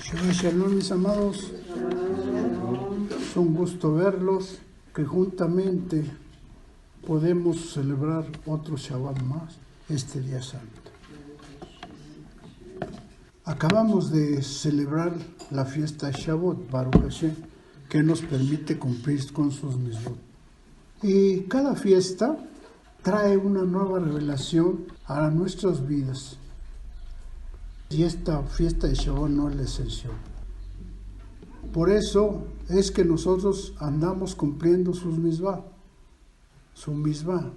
Shabbat Shalom, mis amados. Es un gusto verlos, que juntamente podemos celebrar otro Shabbat más, este día santo. Acabamos de celebrar la fiesta de Shavuot, Baruch Hashem, que nos permite cumplir con sus mitzvot. Y cada fiesta trae una nueva revelación a nuestras vidas. Y esta fiesta de Shavuot no es la excepción. Por eso es que nosotros andamos cumpliendo sus mitzvah. Su mitzvah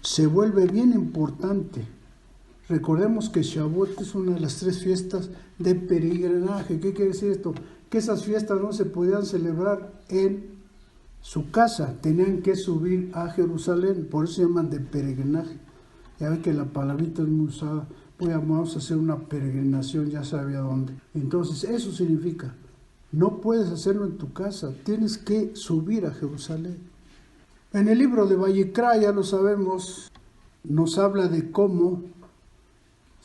se vuelve bien importante. Recordemos que Shavuot es una de las 3 fiestas de peregrinaje. ¿Qué quiere decir esto? Que esas fiestas no se podían celebrar en su casa, tenían que subir a Jerusalén, por eso se llaman de peregrinaje. Ya ve que la palabrita es muy usada. Vamos a hacer una peregrinación, ya sabe a dónde. Entonces, eso significa, no puedes hacerlo en tu casa, tienes que subir a Jerusalén. En el libro de Vayikra, ya lo sabemos, nos habla de cómo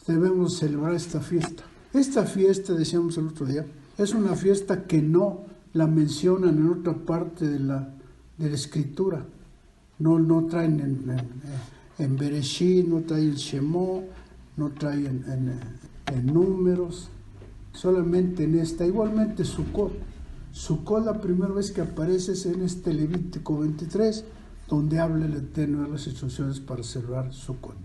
debemos celebrar esta fiesta. Esta fiesta, decíamos el otro día, es una fiesta que no la mencionan en otra parte de la escritura. No traen en Bereshit, no traen en Shemot, no traen en números, solamente en esta. Igualmente Sukkot. Sukkot, la primera vez que aparece es en este Levítico 23, donde habla el Eterno de las instrucciones para celebrar Sukkot.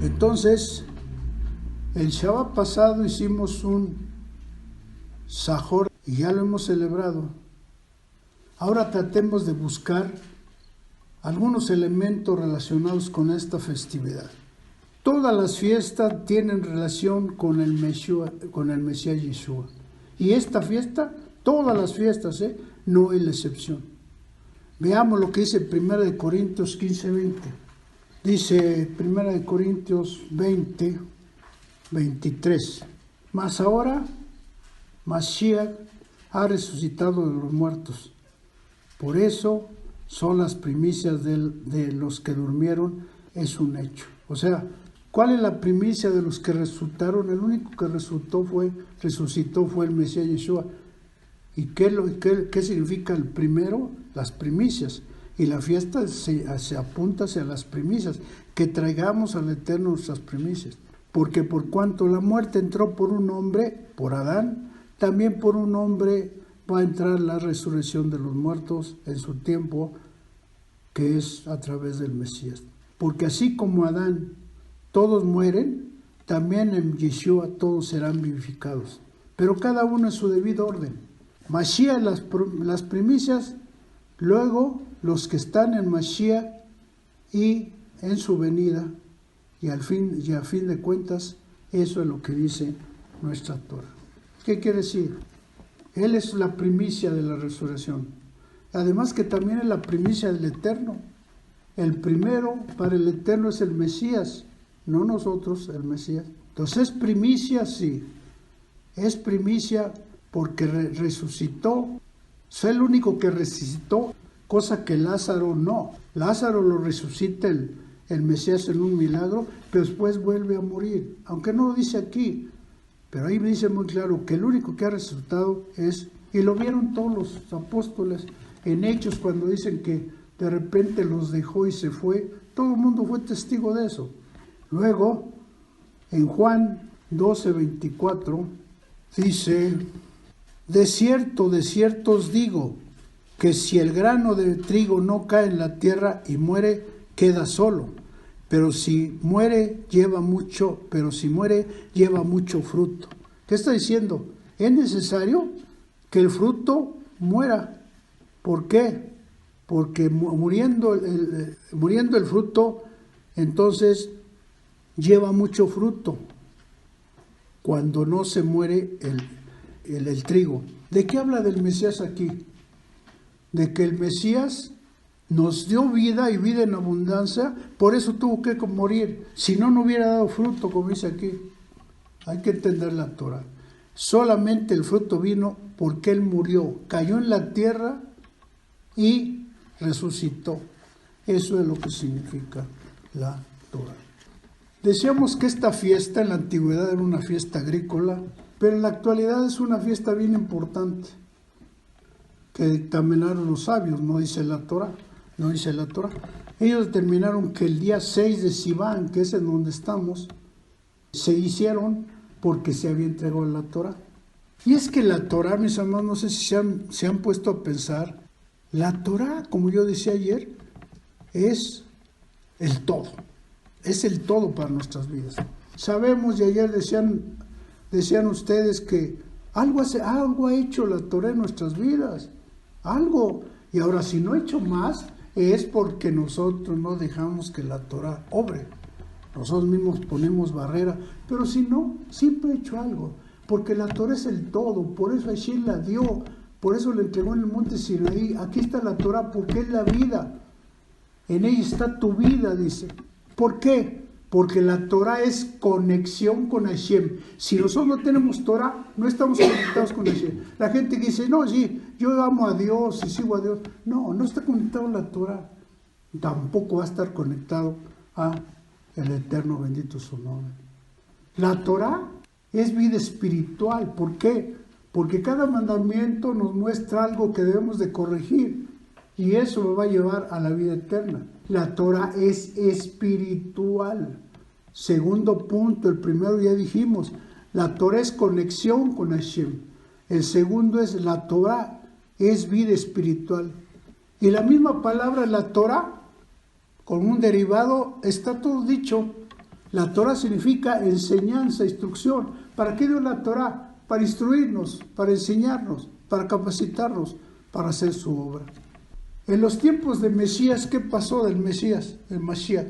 Entonces, el Shabbat pasado hicimos un Sahor y ya lo hemos celebrado. Ahora tratemos de buscar algunos elementos relacionados con esta festividad. Todas las fiestas tienen relación con el Mesías Yeshua. Y esta fiesta, todas las fiestas, no es la excepción. Veamos lo que dice 1 Corintios 15:20. Dice 1 Corintios 20:23. Mas ahora, Mashiach ha resucitado de los muertos. Por eso son las primicias de los que durmieron, es un hecho. O sea, ¿cuál es la primicia de los que resucitaron? El único que resucitó fue el Mesías Yeshua. ¿Y qué significa el primero? Las primicias. Y la fiesta se apunta hacia las primicias, que traigamos al Eterno nuestras primicias. Porque por cuanto la muerte entró por un hombre, por Adán, también por un hombre va a entrar la resurrección de los muertos en su tiempo, que es a través del Mesías. Porque así como Adán todos mueren, también en Yeshua todos serán vivificados. Pero cada uno en su debido orden. Mashiach las primicias, luego los que están en Mashiach y en su venida, y a fin de cuentas, eso es lo que dice nuestra Torah. ¿Qué quiere decir? Él es la primicia de la resurrección. Además que también es la primicia del Eterno. El primero para el Eterno es el Mesías, no nosotros, el Mesías. Entonces es primicia, sí. Es primicia porque resucitó. Es el único que resucitó, cosa que Lázaro no. Lázaro lo resucita el Mesías en un milagro, pero después vuelve a morir. Aunque no lo dice aquí. Pero ahí me dice muy claro que el único que ha resucitado es, y lo vieron todos los apóstoles en Hechos cuando dicen que de repente los dejó y se fue, todo el mundo fue testigo de eso. Luego, en Juan 12:24, dice, de cierto os digo, que si el grano de trigo no cae en la tierra y muere, queda solo. Pero si muere, lleva mucho fruto. ¿Qué está diciendo? Es necesario que el fruto muera. ¿Por qué? Porque muriendo el fruto, entonces lleva mucho fruto. Cuando no se muere el trigo. ¿De qué habla del Mesías aquí? De que el Mesías nos dio vida y vida en abundancia, por eso tuvo que morir. Si no, no hubiera dado fruto, como dice aquí. Hay que entender la Torah. Solamente el fruto vino porque Él murió, cayó en la tierra y resucitó. Eso es lo que significa la Torah. Decíamos que esta fiesta en la antigüedad era una fiesta agrícola, pero en la actualidad es una fiesta bien importante que dictaminaron los sabios, no dice la Torah. Ellos determinaron que el día 6 de Sivan, que es en donde estamos, se hicieron porque se había entregado la Torah. Y es que la Torah, mis hermanos, no sé si se han puesto a pensar, la Torah, como yo decía ayer, es el todo. Es el todo para nuestras vidas. Sabemos, y ayer decían ustedes que algo ha hecho la Torah en nuestras vidas. Algo. Y ahora, si no ha hecho más, es porque nosotros no dejamos que la Torah obre. Nosotros mismos ponemos barrera. Pero si no, siempre ha hecho algo. Porque la Torah es el todo. Por eso Hashem la dio. Por eso la entregó en el monte Sinaí. Aquí está la Torah porque es la vida. En ella está tu vida, dice. ¿Por qué? Porque la Torah es conexión con Hashem. Si nosotros no tenemos Torah, no estamos conectados con Hashem. La gente que dice, no, sí, yo amo a Dios y sigo a Dios. No está conectado a la Torah. Tampoco va a estar conectado a el Eterno, bendito su nombre. La Torah es vida espiritual. ¿Por qué? Porque cada mandamiento nos muestra algo que debemos de corregir. Y eso nos va a llevar a la vida eterna. La Torah es espiritual. Segundo punto, el primero ya dijimos, la Torah es conexión con Hashem. El segundo es la Torah es vida espiritual. Y la misma palabra, la Torah, con un derivado, está todo dicho. La Torah significa enseñanza, instrucción. ¿Para qué dio la Torah? Para instruirnos, para enseñarnos, para capacitarnos, para hacer su obra. En los tiempos de Mesías, ¿qué pasó del Mesías, del Mashiach?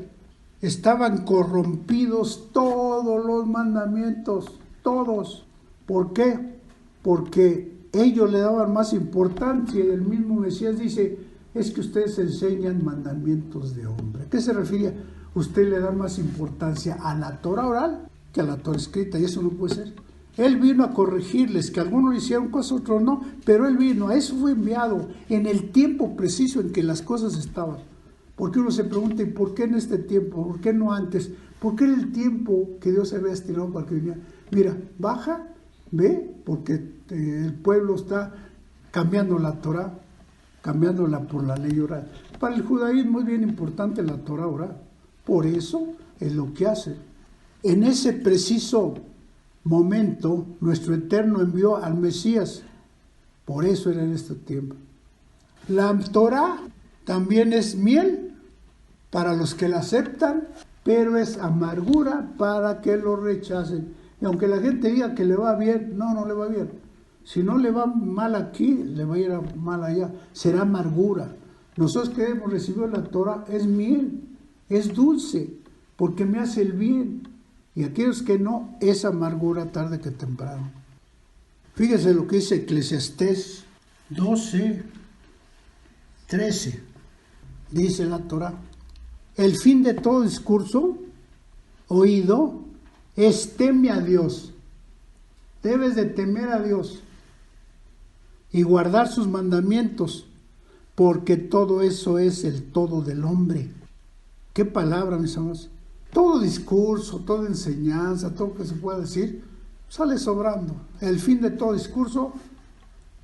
Estaban corrompidos todos los mandamientos, todos. ¿Por qué? Porque ellos le daban más importancia y el mismo Mesías dice, es que ustedes enseñan mandamientos de hombre. ¿A qué se refiere? Usted le da más importancia a la Torah oral que a la Torah escrita y eso no puede ser. Él vino a corregirles, que algunos le hicieron cosas, otros no, pero Él vino, a eso fue enviado, en el tiempo preciso en que las cosas estaban. Porque uno se pregunta, ¿y por qué en este tiempo? ¿Por qué no antes? ¿Por qué en el tiempo que Dios se había estirado para que viniera? Mira, baja, ve, porque el pueblo está cambiando la Torah, cambiándola por la ley oral. Para el judaísmo es bien importante la Torah oral, por eso es lo que hace. En ese preciso momento, nuestro Eterno envió al Mesías. Por eso era en este tiempo. La Torah también es miel para los que la aceptan, pero es amargura para que lo rechacen. Y aunque la gente diga que le va bien, no le va bien. Si no le va mal aquí, le va a ir mal allá. Será amargura. Nosotros que hemos recibido la Torah es miel, es dulce, porque me hace el bien. Y aquellos que no, es amargura tarde que temprano. Fíjese lo que dice Eclesiastés 12:13. Dice la Torah, el fin de todo discurso oído es teme a Dios. Debes de temer a Dios y guardar sus mandamientos, porque todo eso es el todo del hombre. ¿Qué palabra, mis amados? Todo discurso, toda enseñanza, todo lo que se pueda decir, sale sobrando. El fin de todo discurso,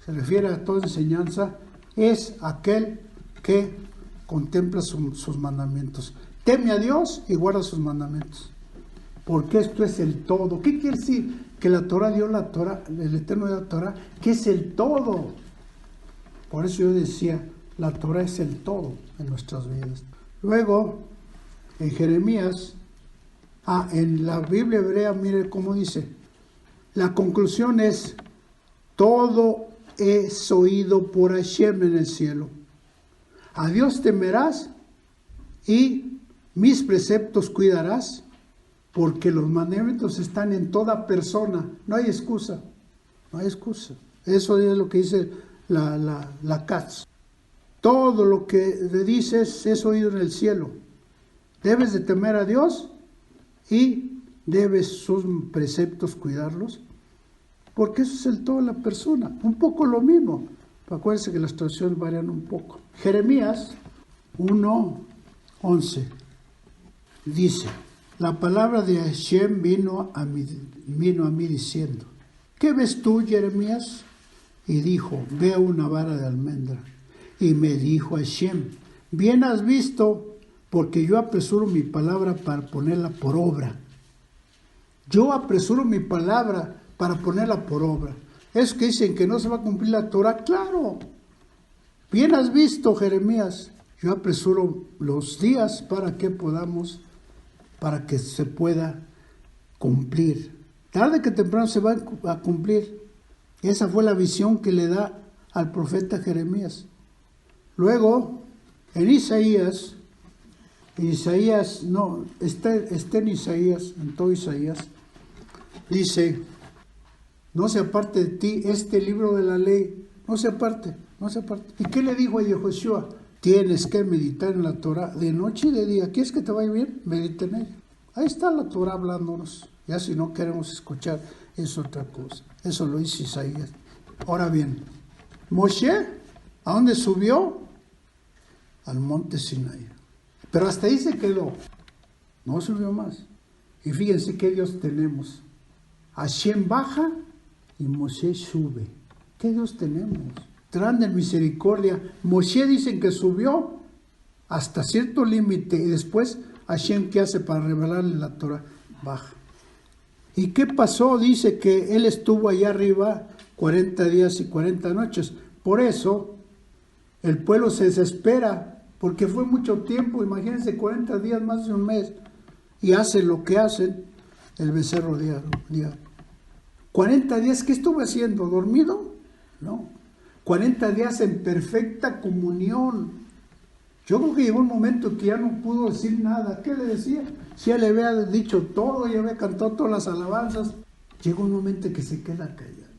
se refiere a toda enseñanza, es aquel que contempla sus mandamientos. Teme a Dios y guarda sus mandamientos. Porque esto es el todo. ¿Qué quiere decir? Que la Torah dio la Torah, el Eterno de la Torah, que es el todo. Por eso yo decía, la Torah es el todo en nuestras vidas. Luego, en Jeremías, en la Biblia hebrea, mire cómo dice, la conclusión es, todo es oído por Hashem en el cielo. A Dios temerás y mis preceptos cuidarás, porque los mandamientos están en toda persona. No hay excusa, no hay excusa. Eso es lo que dice la Katz. Todo lo que le dices es oído en el cielo. Debes de temer a Dios y debes sus preceptos cuidarlos, porque eso es el todo de la persona. Un poco lo mismo. Acuérdense que las traducciones varían un poco. Jeremías 1:11 dice la palabra de Hashem vino a mí diciendo, ¿qué ves tú, Jeremías? Y dijo, veo una vara de almendra. Y me dijo Hashem, bien has visto, porque yo apresuro mi palabra para ponerla por obra. Yo apresuro mi palabra para ponerla por obra. Es que dicen que no se va a cumplir la Torah, claro. Bien has visto, Jeremías, yo apresuro los días para que se pueda cumplir. Tarde que temprano se va a cumplir. Esa fue la visión que le da al profeta Jeremías. Luego, en Isaías, está en Isaías, en todo Isaías, dice, no se aparte de ti este libro de la ley, no se aparte. ¿Y qué le dijo a Yehoshua? Tienes que meditar en la Torah de noche y de día. ¿Quieres que te vaya bien? Medita en ella. Ahí está la Torah hablándonos. Ya si no queremos escuchar, es otra cosa. Eso lo dice Isaías. Ahora bien, Moshe, ¿a dónde subió? Al monte Sinaí. Pero hasta ahí se quedó. No subió más. Y fíjense qué Dios tenemos. Hashem baja y Moshe sube. ¿Qué Dios tenemos? Grande en misericordia. Moshe dicen que subió hasta cierto límite y después Hashem, ¿qué hace para revelarle la Torah? Baja. ¿Y qué pasó? Dice que él estuvo allá arriba 40 días y 40 noches. Por eso el pueblo se desespera, porque fue mucho tiempo, imagínense 40 días, más de un mes, y hace lo que hacen el becerro diario. 40 días, ¿qué estuvo haciendo? ¿Dormido? No. 40 días en perfecta comunión. Yo creo que llegó un momento que ya no pudo decir nada. ¿Qué le decía? Si ya le había dicho todo, ya había cantado todas las alabanzas. Llegó un momento que se queda callado.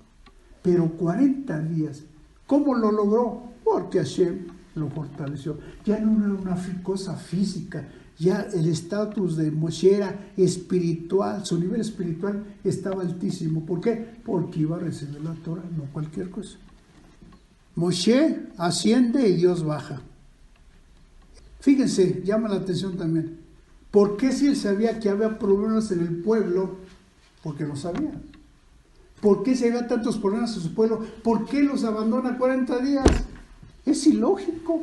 Pero 40 días, ¿cómo lo logró? Porque Hashem lo fortaleció. Ya no era una cosa física, ya el estatus de Moshe era espiritual, su nivel espiritual estaba altísimo. ¿Por qué? Porque iba a recibir la Torah, no cualquier cosa. Moshe asciende y Dios baja. Fíjense, llama la atención también. ¿Por qué si él sabía que había problemas en el pueblo? Porque lo sabía. ¿Por qué si había tantos problemas en su pueblo? ¿Por qué los abandona 40 días? Es ilógico.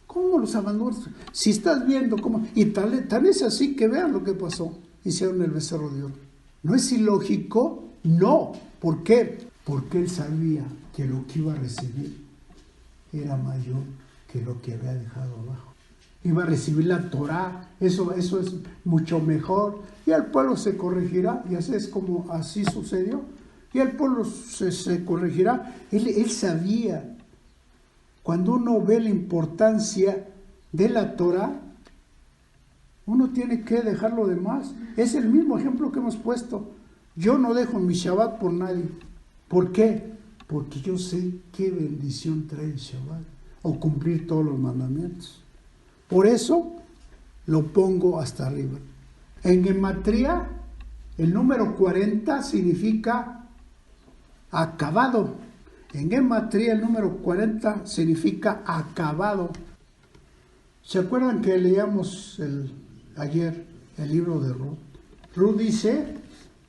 ¿Cómo los abandona? Si estás viendo cómo... Y tal es así que vean lo que pasó. Hicieron el becerro de oro. ¿No es ilógico? No. ¿Por qué? Porque él sabía que lo que iba a recibir era mayor que lo que había dejado abajo. Iba a recibir la Torah, eso es mucho mejor, y el pueblo se corregirá, y así es como así sucedió, y el pueblo se corregirá. Él sabía. Cuando uno ve la importancia de la Torah, uno tiene que dejar lo demás. Es el mismo ejemplo que hemos puesto. Yo no dejo mi Shabbat por nadie. ¿Por qué? Porque yo sé qué bendición trae el Shabbat, o cumplir todos los mandamientos. Por eso lo pongo hasta arriba. En gematría, el número 40 significa acabado. En gematría, el número 40 significa acabado. ¿Se acuerdan que leíamos ayer el libro de Ruth? Ruth dice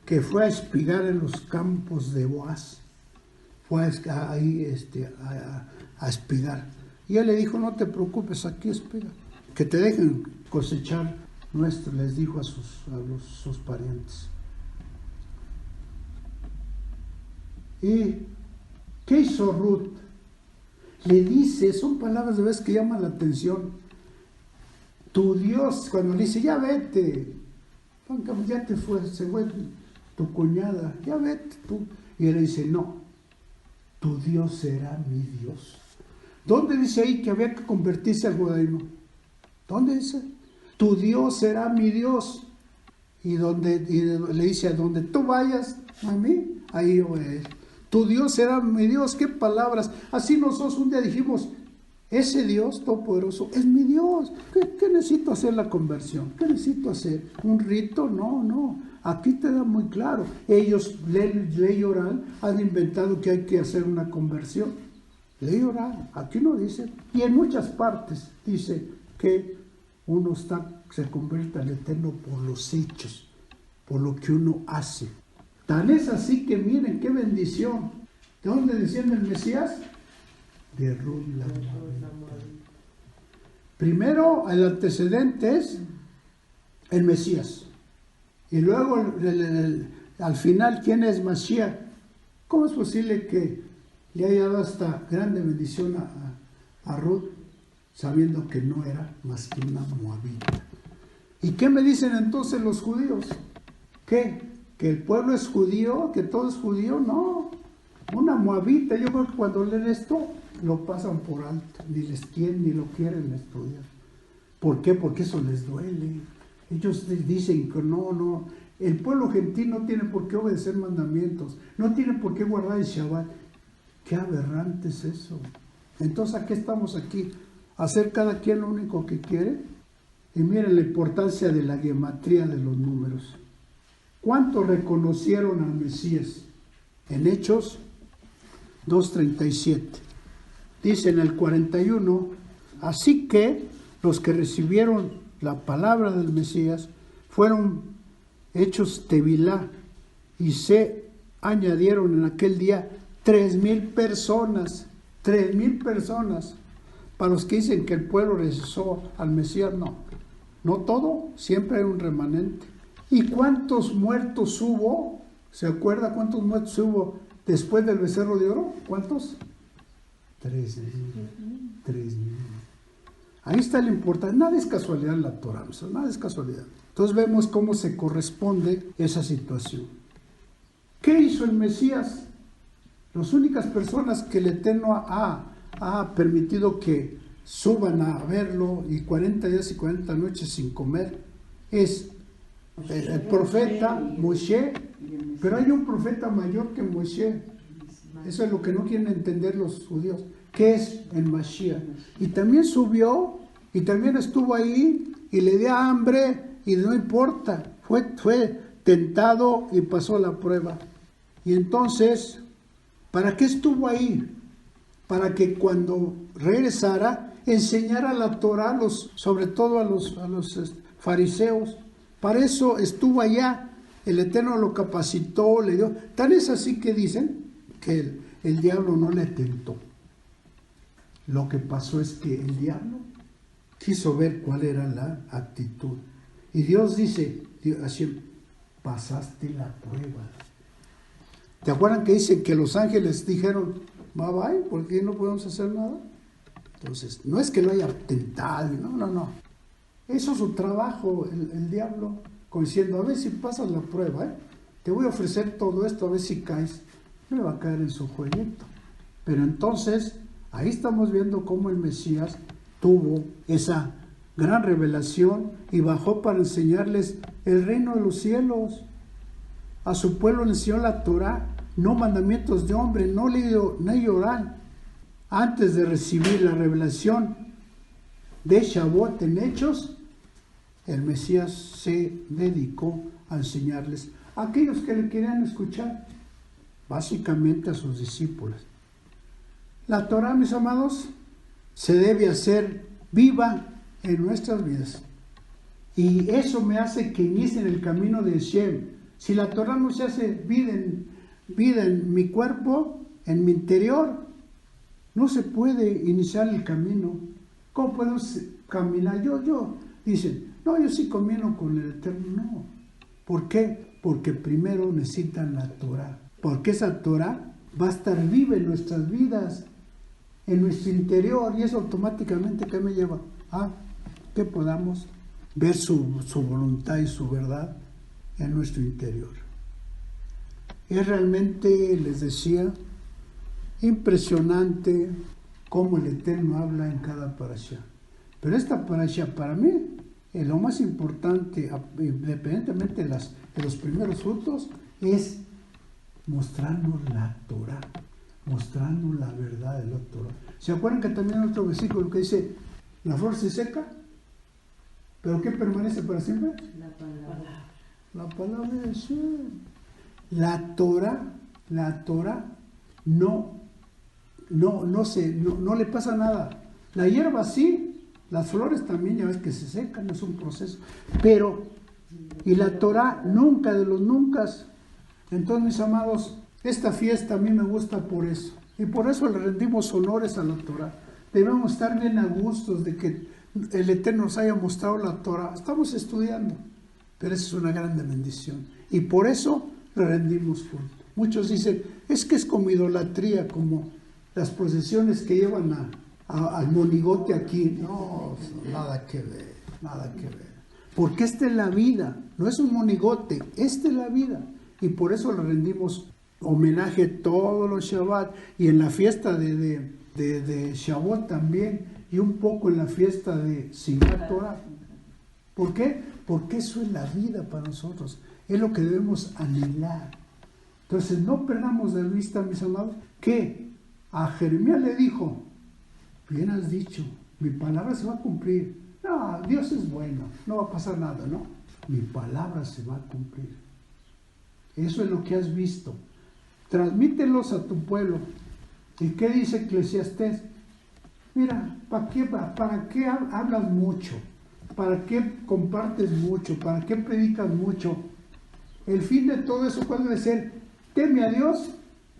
que fue a espigar en los campos de Boaz. Fue a espigar. Y él le dijo, no te preocupes, aquí espiga. Que te dejen cosechar nuestro, les dijo a sus parientes. ¿Y qué hizo Ruth? Le dice, son palabras de vez que llaman la atención. Tu Dios, cuando le dice, ya vete, ya se fue tu cuñada, ya vete tú. Y él le dice, no, tu Dios será mi Dios. ¿Dónde dice ahí que había que convertirse al judaísmo? ¿Dónde dice? Tu Dios será mi Dios. Y le dice, a donde tú vayas a mí, ahí yo voy a ir. Tu Dios será mi Dios. ¿Qué palabras? Así nosotros un día dijimos, ese Dios todopoderoso es mi Dios. ¿Qué necesito hacer la conversión? ¿Qué necesito hacer? ¿Un rito? No. Aquí te da muy claro. Ellos, ley oral, han inventado que hay que hacer una conversión. Ley oral, aquí no dice. Y en muchas partes dice que se convierte al Eterno por los hechos, por lo que uno hace. Tan es así que miren qué bendición. ¿De dónde desciende el Mesías? De Ruth la Moabita. Primero el antecedente es el Mesías. Y luego al final, ¿quién es Mashiach? ¿Cómo es posible que le haya dado esta grande bendición a Ruth, sabiendo que no era más que una moabita? ¿Y qué me dicen entonces los judíos? ¿Qué? ¿Que el pueblo es judío? ¿Que todo es judío? No, una moabita. Yo creo que cuando leen esto lo pasan por alto, ni lo quieren estudiar. ¿Por qué? Porque eso les duele. Ellos dicen que no, el pueblo gentil no tiene por qué obedecer mandamientos, no tiene por qué guardar el Shabbat. Qué aberrante es eso. Entonces, ¿a qué estamos aquí? ¿Hacer cada quien lo único que quiere? Y miren la importancia de la gematría de los números. ¿Cuántos reconocieron al Mesías? En Hechos 2:37. Dice en el 41, así que los que recibieron la palabra del Mesías fueron hechos tevilá y se añadieron en aquel día 3,000 personas. 3,000 personas. Para los que dicen que el pueblo rechazó al Mesías, no todo, siempre hay un remanente. ¿Y cuántos muertos hubo? ¿Se acuerda cuántos muertos hubo después del becerro de oro? ¿Cuántos? 3,000. Ahí está la importancia. Nada es casualidad en la Torah, nada es casualidad. Entonces vemos cómo se corresponde esa situación. ¿Qué hizo el Mesías? Las únicas personas que el Eterno ha permitido que suban a verlo y 40 días y 40 noches sin comer es el profeta Moshe, pero hay un profeta mayor que Moshe. Eso es lo que no quieren entender los judíos, que es el Mashiach. Y también subió y también estuvo ahí y le dio hambre y no importa, fue tentado y pasó la prueba. Y entonces, ¿para qué estuvo ahí? Para que cuando regresara enseñara la Torah, sobre todo a los fariseos. Para eso estuvo allá. El Eterno lo capacitó, le dio. Tan es así que dicen que el diablo no le tentó. Lo que pasó es que el diablo quiso ver cuál era la actitud. Y Dios dice, así, pasaste la prueba. ¿Te acuerdan que dicen que los ángeles dijeron, bye, porque no podemos hacer nada? Entonces, no es que lo haya tentado, no. Eso es su trabajo, el diablo, como diciendo, a ver si pasas la prueba, te voy a ofrecer todo esto, a ver si caes. No le va a caer en su jueguito. Pero entonces, ahí estamos viendo cómo el Mesías tuvo esa gran revelación y bajó para enseñarles el reino de los cielos. A su pueblo le enseñó la Torah, no mandamientos de hombre, no ley oral. Antes de recibir la revelación de Shavuot en Hechos, el Mesías se dedicó a enseñarles a aquellos que le querían escuchar, básicamente a sus discípulos. La Torah, mis amados, se debe hacer viva en nuestras vidas. Y eso me hace que inicie en el camino de Shem. Si la Torah no se hace vida en mi cuerpo, en mi interior, no se puede iniciar el camino. ¿Cómo podemos caminar? Dicen, yo sí camino con el Eterno. No. ¿Por qué? Porque primero necesitan la Torah. Porque esa Torah va a estar viva en nuestras vidas, en nuestro interior, y eso automáticamente, ¿qué me lleva? A que podamos ver su voluntad y su verdad en nuestro interior. Es realmente, les decía, impresionante cómo el Eterno habla en cada parashá. Pero esta parashá, para mí, es lo más importante, independientemente de los primeros frutos, es mostrarnos la Torah, mostrarnos la verdad de la Torah. ¿Se acuerdan que también hay otro versículo que dice, la flor se seca, pero ¿qué permanece para siempre? La palabra. La palabra de Dios. La Torah no le pasa nada. La hierba sí, Las flores también ya ves que se secan, es un proceso. Pero, y la Torah nunca de los nunca. Entonces, mis amados, esta fiesta a mí me gusta por eso. Y por eso le rendimos honores a la Torah. Debemos estar bien a gustos de que el Eterno nos haya mostrado la Torah. Estamos estudiando, pero esa es una grande bendición. Y por eso le rendimos culto. Muchos dicen, es que es como idolatría, como las procesiones que llevan al monigote aquí. No, nada que ver, nada que ver. Porque esta es la vida, no es un monigote, esta es la vida. Y por eso le rendimos homenaje todos los Shabbat y en la fiesta de Shavuot también y un poco en la fiesta de Simchat Torah. ¿Por qué? Porque eso es la vida para nosotros, es lo que debemos anhelar. Entonces no perdamos de vista, mis amados, que a Jeremías le dijo, bien has dicho, mi palabra se va a cumplir. No, Dios es bueno, no va a pasar nada, ¿no? Mi palabra se va a cumplir. Eso es lo que has visto. Transmítelos a tu pueblo. ¿Y qué dice Eclesiastés? Mira, ¿para qué hablas mucho? ¿Para qué compartes mucho? ¿Para qué predicas mucho? El fin de todo eso, ¿cuál debe ser? Teme a Dios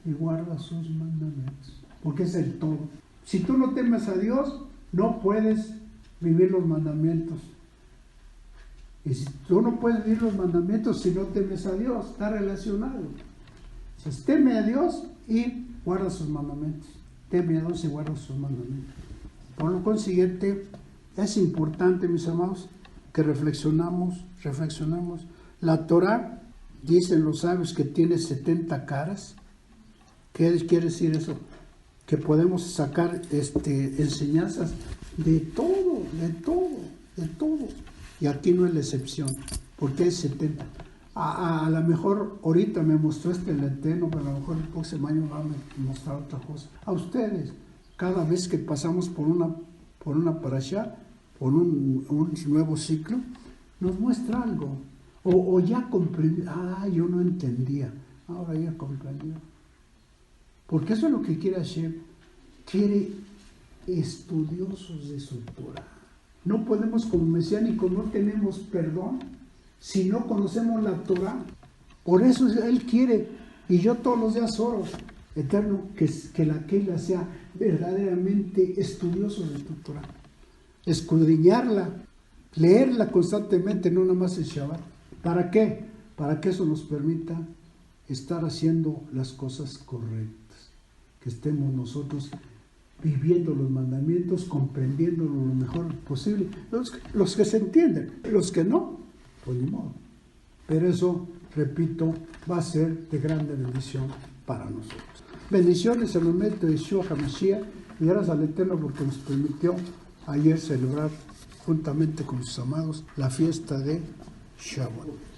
y guarda sus mandamientos. Porque es el todo. Si tú no temes a Dios, no puedes vivir los mandamientos. Y si tú no puedes vivir los mandamientos si no temes a Dios, está relacionado. Entonces, teme a Dios y guarda sus mandamientos. Teme a Dios y guarda sus mandamientos. Por lo consiguiente, es importante, mis amados, que reflexionamos. La Torah, dicen los sabios, que tiene 70 caras. ¿Qué quiere decir eso? Que podemos sacar enseñanzas de todo. Y aquí no es la excepción, porque hay 70. A lo mejor ahorita me mostró el Eterno, pero a lo mejor el próximo año va a mostrar otra cosa. A ustedes, cada vez que pasamos por una parashá, por un nuevo ciclo, nos muestra algo. O ya comprendí, yo no entendía, ahora ya comprendí. Porque eso es lo que quiere Hashem. Quiere estudiosos de su Torah. No podemos, como mesiánicos, no tenemos perdón si no conocemos la Torah. Por eso Él quiere, y yo todos los días oro, Eterno, que la Keila sea verdaderamente estudioso de tu Torah. Escudriñarla, leerla constantemente, no nada más en Shabbat. ¿Para qué? Para que eso nos permita estar haciendo las cosas correctas. Que estemos nosotros viviendo los mandamientos, comprendiéndolo lo mejor posible. Los que se entienden, los que no, pues ni modo. Pero eso, repito, va a ser de grande bendición para nosotros. Bendiciones en el nombre de Yeshua HaMashiach y gracias al Eterno porque nos permitió ayer celebrar juntamente con sus amados la fiesta de Shavuot.